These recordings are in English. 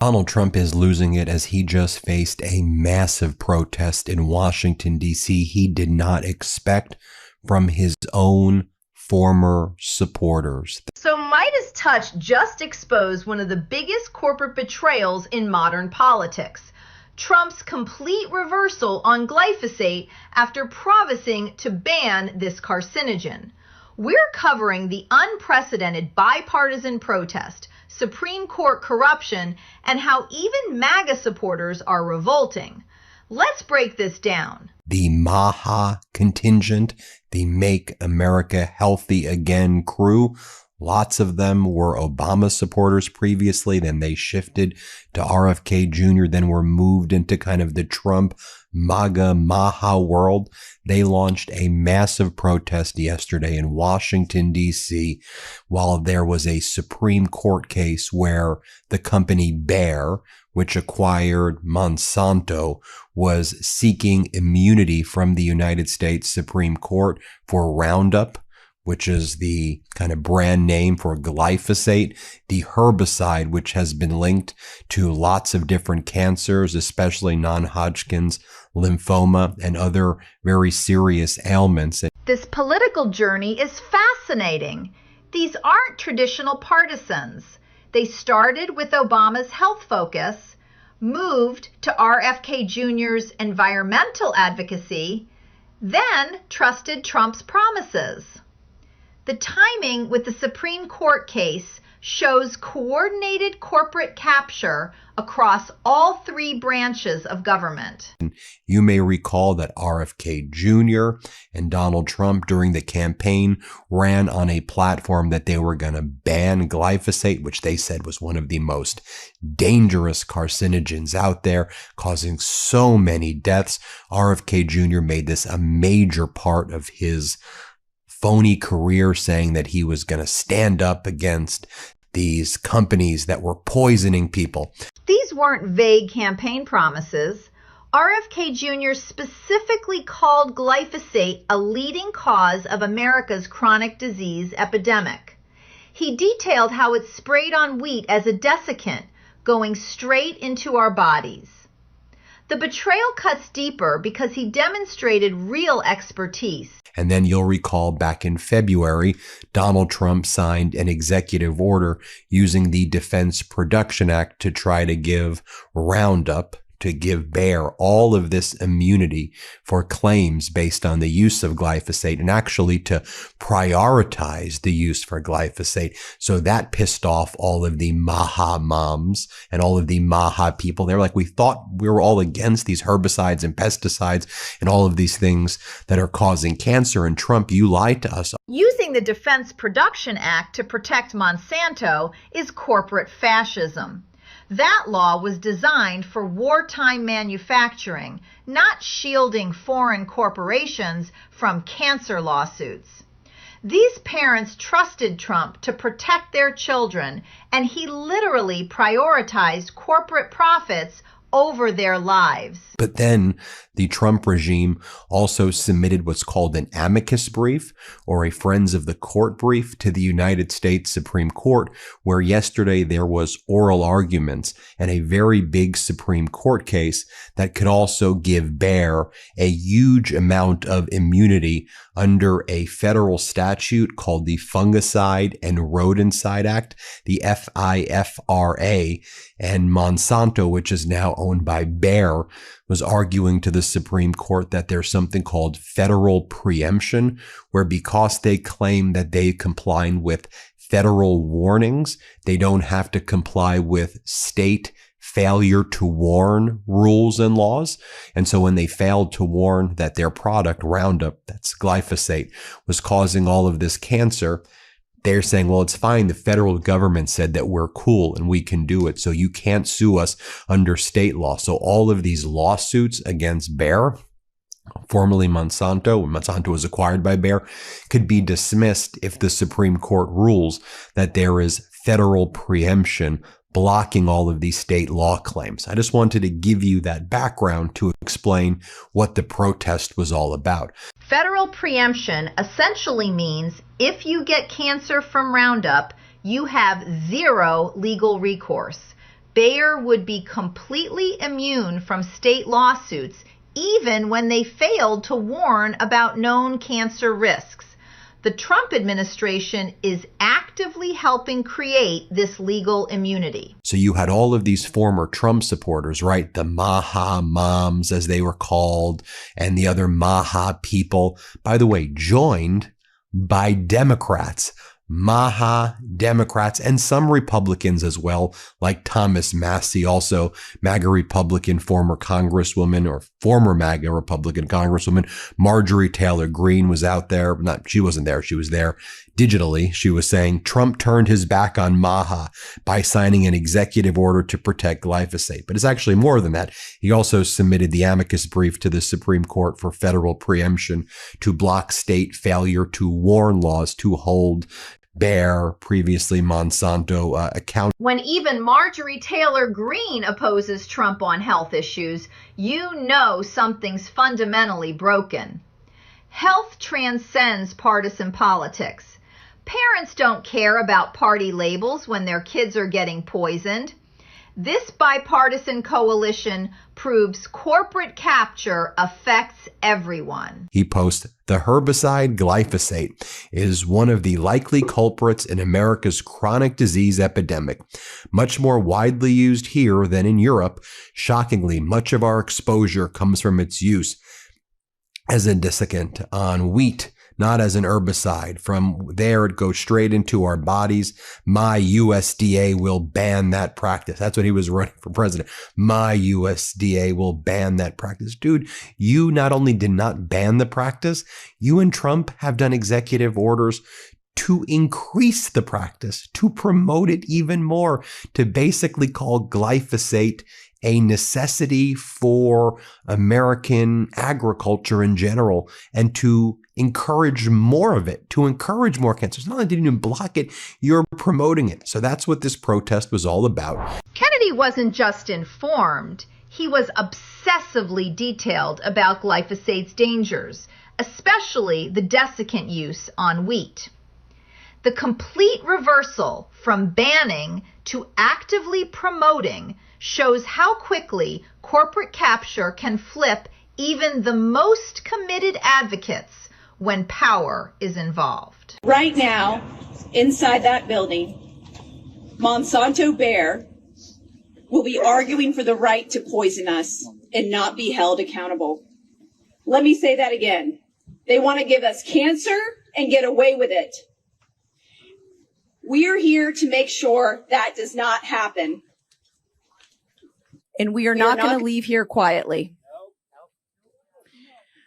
Donald Trump is losing it as he just faced a massive protest in Washington, D.C. he did not expect from his own former supporters. So MeidasTouch just exposed one of the biggest corporate betrayals in modern politics. Trump's complete reversal on glyphosate after promising to ban this carcinogen. We're covering the unprecedented bipartisan protest, Supreme Court corruption, and how even MAGA supporters are revolting. Let's break this down. The MAHA contingent, the Make America Healthy Again crew, lots of them were Obama supporters previously, then they shifted to RFK Jr., then were moved into kind of the Trump MAGA MAHA world. They launched a massive protest yesterday in Washington, D.C., while there was a Supreme Court case where the company Bayer, which acquired Monsanto, was seeking immunity from the United States Supreme Court for Roundup, which is the kind of brand name for glyphosate, the herbicide which has been linked to lots of different cancers, especially non-Hodgkin's lymphoma and other very serious ailments. This political journey is fascinating. These aren't traditional partisans. They started with Obama's health focus, moved to RFK Jr.'s environmental advocacy, then trusted Trump's promises. The timing with the Supreme Court case shows coordinated corporate capture across all three branches of government. You may recall that RFK Jr. and Donald Trump during the campaign ran on a platform that they were going to ban glyphosate, which they said was one of the most dangerous carcinogens out there, causing so many deaths. RFK Jr. made this a major part of his phony career, saying that he was going to stand up against these companies that were poisoning people. These weren't vague campaign promises. RFK Jr. specifically called glyphosate a leading cause of America's chronic disease epidemic. He detailed how it's sprayed on wheat as a desiccant, going straight into our bodies. The betrayal cuts deeper because he demonstrated real expertise. And then you'll recall back in February, Donald Trump signed an executive order using the Defense Production Act to try to give Roundup, to give Bayer all of this immunity for claims based on the use of glyphosate, and actually to prioritize the use for glyphosate. So that pissed off all of the MAHA moms and all of the MAHA people. They're like, we thought we were all against these herbicides and pesticides and all of these things that are causing cancer. And Trump, you lied to us. Using the Defense Production Act to protect Monsanto is corporate fascism. That law was designed for wartime manufacturing, not shielding foreign corporations from cancer lawsuits. These parents trusted Trump to protect their children, and he literally prioritized corporate profits over their lives. But then the Trump regime also submitted what's called an amicus brief, or a Friends of the Court brief, to the United States Supreme Court, where yesterday there was oral arguments and a very big Supreme Court case that could also give Bayer a huge amount of immunity under a federal statute called the Fungicide and Rodenticide Act, the FIFRA, and Monsanto, which is now owned by Bayer, was arguing to the Supreme Court that there's something called federal preemption, where because they claim that they comply with federal warnings, they don't have to comply with state failure to warn rules and laws. And so when they failed to warn that their product, Roundup, that's glyphosate, was causing all of this cancer, they're saying, well, it's fine. The federal government said that we're cool and we can do it. So you can't sue us under state law. So all of these lawsuits against Bayer, formerly Monsanto, when Monsanto was acquired by Bayer, could be dismissed if the Supreme Court rules that there is federal preemption blocking all of these state law claims. I just wanted to give you that background to explain what the protest was all about. Federal preemption essentially means if you get cancer from Roundup, you have zero legal recourse. Bayer would be completely immune from state lawsuits even when they failed to warn about known cancer risks. The Trump administration is actively helping create this legal immunity. So you had all of these former Trump supporters, right? The MAHA moms, as they were called, and the other MAHA people, by the way, joined by Democrats. MAHA Democrats and some Republicans as well, like Thomas Massie, also MAGA Republican former Congresswoman, or former MAGA Republican Congresswoman. Marjorie Taylor Greene was out there. She wasn't there. She was there digitally. She was saying Trump turned his back on MAHA by signing an executive order to protect glyphosate. But it's actually more than that. He also submitted the amicus brief to the Supreme Court for federal preemption to block state failure to warn laws to hold Bayer, previously Monsanto, account. When even Marjorie Taylor Greene opposes Trump on health issues, you know something's fundamentally broken. Health transcends partisan politics. Parents don't care about party labels when their kids are getting poisoned. This bipartisan coalition proves corporate capture affects everyone. He posts, the herbicide glyphosate is one of the likely culprits in America's chronic disease epidemic, much more widely used here than in Europe. Shockingly, much of our exposure comes from its use as a desiccant on wheat, not as an herbicide. From there, it goes straight into our bodies. My USDA will ban that practice. That's what he was running for president. My USDA will ban that practice. Dude, you not only did not ban the practice, you and Trump have done executive orders to increase the practice, to promote it even more, to basically call glyphosate a necessity for American agriculture in general, and to encourage more of it, to encourage more cancer. It's not like you didn't even block it, you're promoting it. So that's what this protest was all about. Kennedy wasn't just informed, he was obsessively detailed about glyphosate's dangers, especially the desiccant use on wheat. The complete reversal from banning to actively promoting shows how quickly corporate capture can flip even the most committed advocates when power is involved. Right now, inside that building, Monsanto Bayer will be arguing for the right to poison us and not be held accountable. Let me say that again. They want to give us cancer and get away with it. We are here to make sure that does not happen. And we are not going to leave here quietly.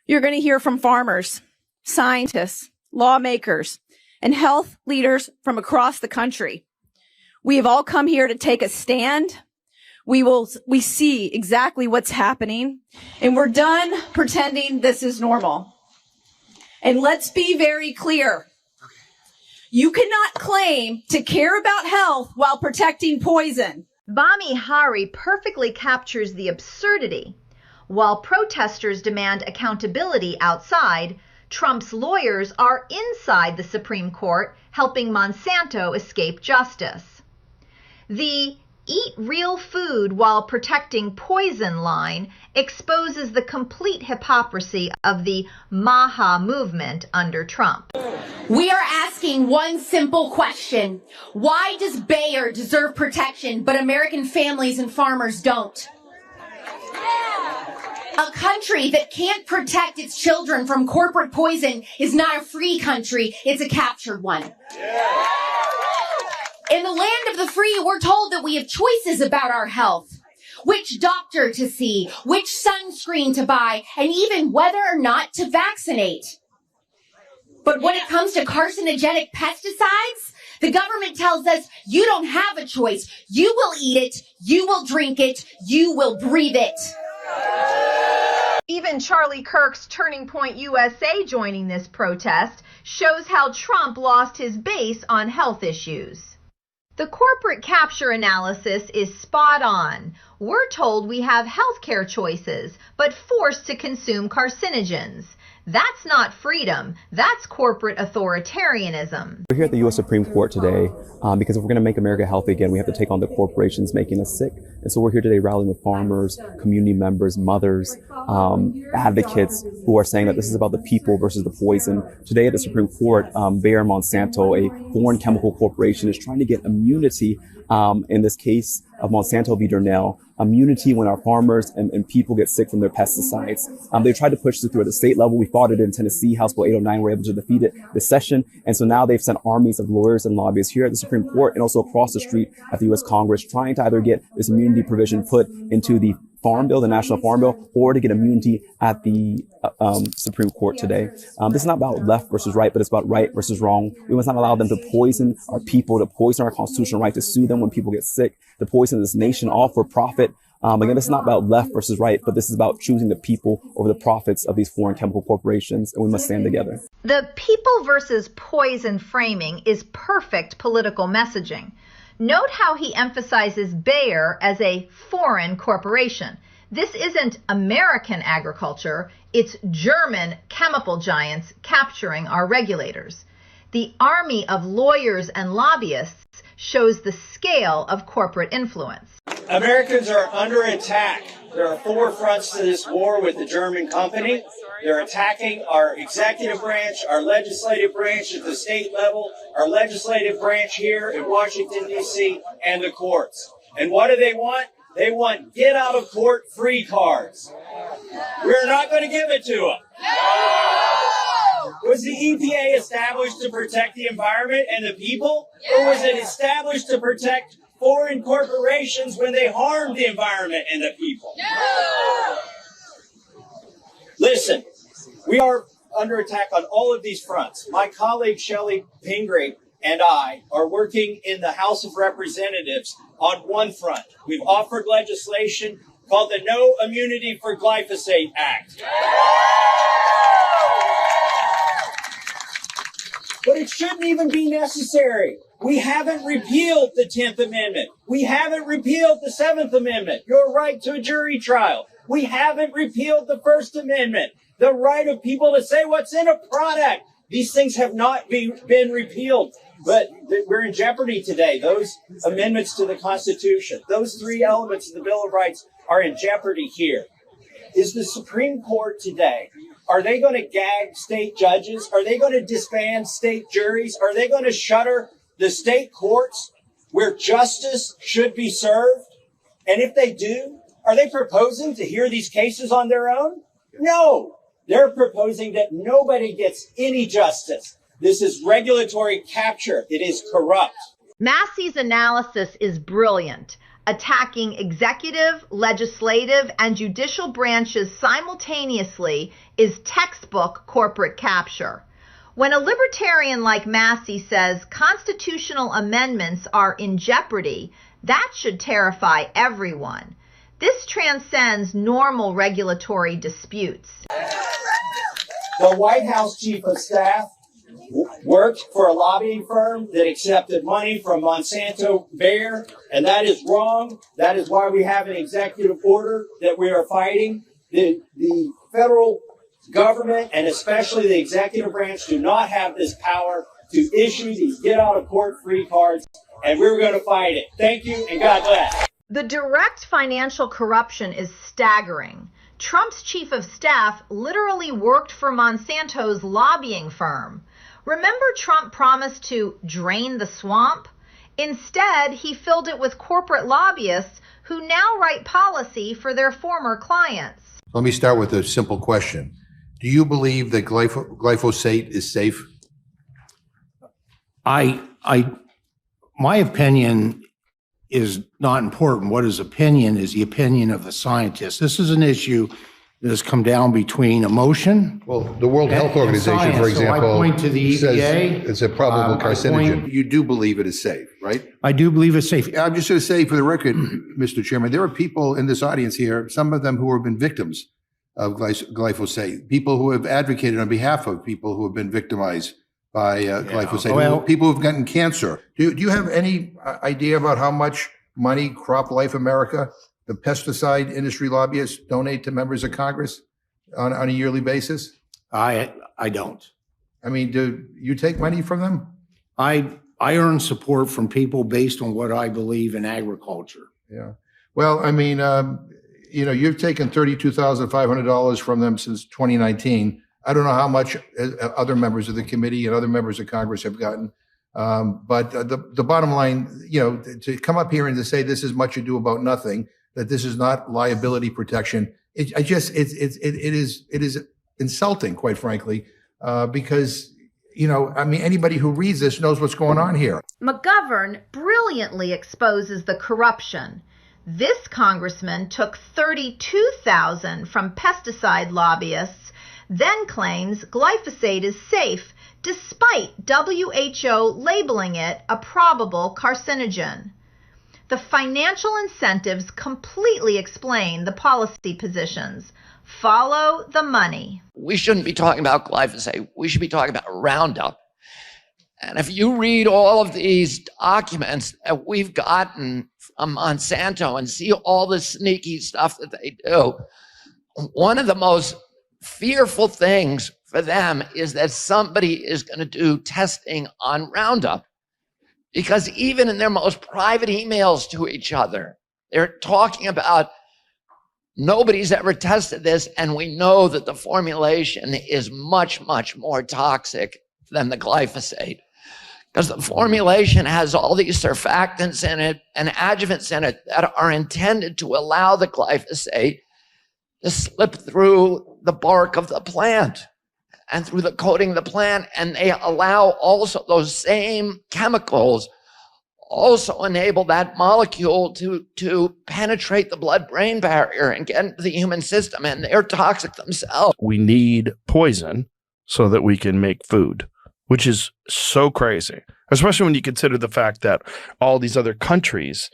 You're going to hear from farmers, scientists, lawmakers, and health leaders from across the country. We have all come here to take a stand. We see exactly what's happening, and we're done pretending this is normal. And let's be very clear. You cannot claim to care about health while protecting poison. Bami Hari perfectly captures the absurdity. While protesters demand accountability outside, Trump's lawyers are inside the Supreme Court helping Monsanto escape justice. The Eat Real Food While Protecting Poison line exposes the complete hypocrisy of the MAHA movement under Trump. We are asking one simple question. Why does Bayer deserve protection, but American families and farmers don't? A country that can't protect its children from corporate poison is not a free country, it's a captured one. In the land of the free, we're told that we have choices about our health, which doctor to see, which sunscreen to buy, and even whether or not to vaccinate. But when it comes to carcinogenic pesticides, the government tells us you don't have a choice. You will eat it, you will drink it, you will breathe it. Even Charlie Kirk's Turning Point USA joining this protest shows how Trump lost his base on health issues. The corporate capture analysis is spot on. We're told we have healthcare choices, but forced to consume carcinogens. That's not freedom. That's corporate authoritarianism. We're here at the U.S. Supreme Court today because if we're going to make America healthy again, we have to take on the corporations making us sick. And so we're here today rallying with farmers, community members, mothers, advocates who are saying that this is about the people versus the poison. Today at the Supreme Court, Bayer Monsanto, a foreign chemical corporation, is trying to get immunity in this case of Monsanto v. Darnell, immunity when our farmers and people get sick from their pesticides. They tried to push this through at the state level. We fought it in Tennessee. House Bill 809 were able to defeat it this session. And so now they've sent armies of lawyers and lobbyists here at the Supreme Court and also across the street at the U.S. Congress trying to either get this immunity provision put into the Farm Bill, the National Farm Bill, or to get immunity at the Supreme Court today. This is not about left versus right, but it's about right versus wrong. We must not allow them to poison our people, to poison our constitutional right, to sue them when people get sick, to poison this nation all for profit. Again, this is not about left versus right, but this is about choosing the people over the profits of these foreign chemical corporations, and we must stand together. The people versus poison framing is perfect political messaging. Note how he emphasizes Bayer as a foreign corporation. This isn't American agriculture, it's German chemical giants capturing our regulators. The army of lawyers and lobbyists shows the scale of corporate influence. Americans are under attack. There are four fronts to this war with the German company. They're attacking our executive branch, our legislative branch at the state level, our legislative branch here in Washington, D.C., and the courts. And what do they want? They want get-out-of-court-free cards. We're not going to give it to them. Was the EPA established to protect the environment and the people? Or was it established to protect foreign corporations when they harm the environment and the people? Listen, we are under attack on all of these fronts. My colleague Shelley Pingree and I are working in the House of Representatives on one front. We've offered legislation called the No Immunity for Glyphosate Act. But it shouldn't even be necessary. We haven't repealed the 10th Amendment. We haven't repealed the 7th Amendment, your right to a jury trial. We haven't repealed the First Amendment, the right of people to say what's in a product. These things have not been repealed, but we're in jeopardy today. Those amendments to the Constitution, those three elements of the Bill of Rights are in jeopardy here. Is the Supreme Court today, are they going to gag state judges? Are they going to disband state juries? Are they going to shutter the state courts where justice should be served? And if they do, are they proposing to hear these cases on their own? No, they're proposing that nobody gets any justice. This is regulatory capture. It is corrupt. Massey's analysis is brilliant. Attacking executive, legislative, and judicial branches simultaneously is textbook corporate capture. When a libertarian like Massey says constitutional amendments are in jeopardy, that should terrify everyone. This transcends normal regulatory disputes. The White House Chief of Staff worked for a lobbying firm that accepted money from Monsanto Bayer, and that is wrong. That is why we have an executive order that we are fighting. The federal government, and especially the executive branch, do not have this power to issue these get-out-of-court-free cards, and we're going to fight it. Thank you, and God bless. The direct financial corruption is staggering. Trump's chief of staff literally worked for Monsanto's lobbying firm. Remember Trump promised to drain the swamp? Instead, he filled it with corporate lobbyists who now write policy for their former clients. Let me start with a simple question. Do you believe that glyphosate is safe? My opinion is not important. What is opinion is the opinion of the scientists. This is an issue that has come down between emotion. Well, the World Health Organization, for example, so I point to the says EPA, it's a probable carcinogen. You do believe it is safe, right? I do believe it's safe. I'm just going to say for the record, Mr. Chairman, there are people in this audience here, some of them who have been victims of glyphosate, people who have advocated on behalf of people who have been victimized by glyphosate, well, people who have gotten cancer. Do you have any idea about how much money Crop Life America, the pesticide industry lobbyists, donate to members of Congress on a yearly basis? I don't. I mean, do you take money from them? I earn support from people based on what I believe in agriculture. Yeah. Well, I mean, you've taken $32,500 from them since 2019. I don't know how much other members of the committee and other members of Congress have gotten. But the bottom line, to come up here and to say this is much ado about nothing, that this is not liability protection, it is insulting, quite frankly, because, anybody who reads this knows what's going on here. McGovern brilliantly exposes the corruption. This congressman took $32,000 from pesticide lobbyists, then claims glyphosate is safe despite WHO labeling it a probable carcinogen. The financial incentives completely explain the policy positions. Follow the money. We shouldn't be talking about glyphosate. We should be talking about Roundup. And if you read all of these documents that we've gotten from Monsanto and see all the sneaky stuff that they do, one of the most fearful things for them is that somebody is going to do testing on Roundup. Because even in their most private emails to each other, they're talking about nobody's ever tested this, and we know that the formulation is much, much more toxic than the glyphosate. Because the formulation has all these surfactants in it and adjuvants in it that are intended to allow the glyphosate to slip through the bark of the plant and through the coating of the plant. And they allow also those same chemicals also enable that molecule to penetrate the blood-brain barrier and get into the human system, and they're toxic themselves. We need poison so that we can make food, which is so crazy, especially when you consider the fact that all these other countries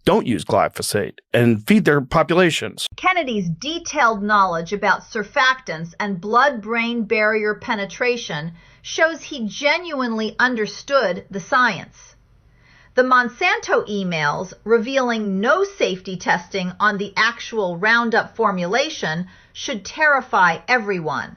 don't use glyphosate and feed their populations. Kennedy's detailed knowledge about surfactants and blood-brain barrier penetration shows he genuinely understood the science. The Monsanto emails revealing no safety testing on the actual Roundup formulation should terrify everyone.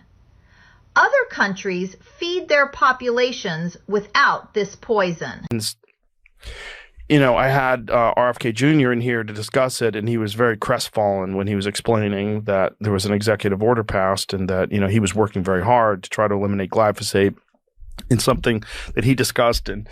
Other countries feed their populations without this poison. I had RFK Jr. in here to discuss it, and he was very crestfallen when he was explaining that there was an executive order passed and that, he was working very hard to try to eliminate glyphosate. And something that he discussed in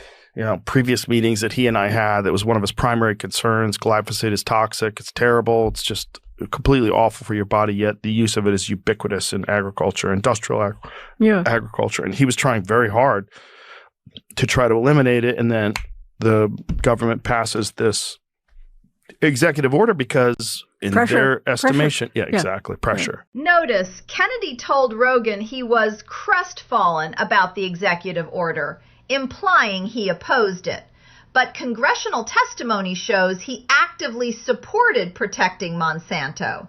previous meetings that he and I had, that was one of his primary concerns. Glyphosate is toxic. It's terrible. It's just completely awful for your body, yet the use of it is ubiquitous in agriculture, industrial agriculture. And he was trying very hard to try to eliminate it. And then the government passes this executive order because in their estimation, pressure. Notice Kennedy told Rogan he was crestfallen about the executive order, implying he opposed it. But congressional testimony shows he actively supported protecting Monsanto.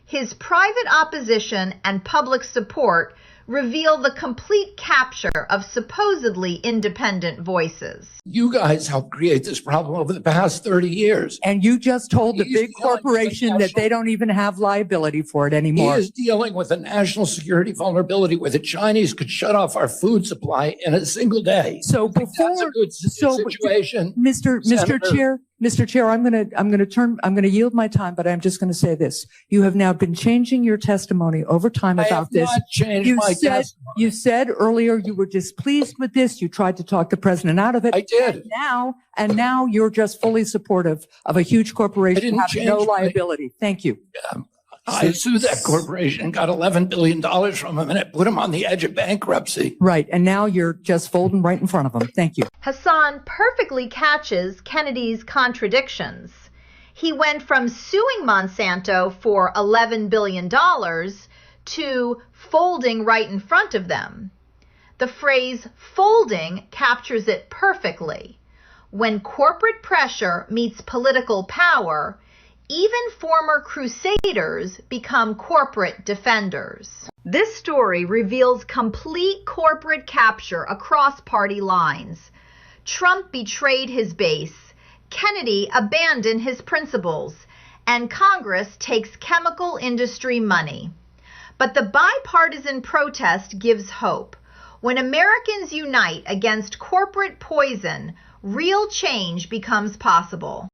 His private opposition and public support reveal the complete capture of supposedly independent voices. You guys helped create this problem over the past 30 years. And you just told the big corporation that they don't even have liability for it anymore. He is dealing with a national security vulnerability where the Chinese could shut off our food supply in a single day. So that's a good situation. Mr. Chair, I'm going to yield my time, but I'm just going to say this. You have now been changing your testimony over time about this. I have not changed my testimony. You said earlier you were displeased with this. You tried to talk the president out of it. I did. And now you're just fully supportive of a huge corporation having no liability. Thank you. I sued that corporation, got $11 billion from them, and it put them on the edge of bankruptcy. Right. And now you're just folding right in front of them. Thank you. Hassan perfectly catches Kennedy's contradictions. He went from suing Monsanto for $11 billion to folding right in front of them. The phrase folding captures it perfectly. When corporate pressure meets political power, even former crusaders become corporate defenders. This story reveals complete corporate capture across party lines. Trump betrayed his base, Kennedy abandoned his principles, and Congress takes chemical industry money. But the bipartisan protest gives hope. When Americans unite against corporate poison, real change becomes possible.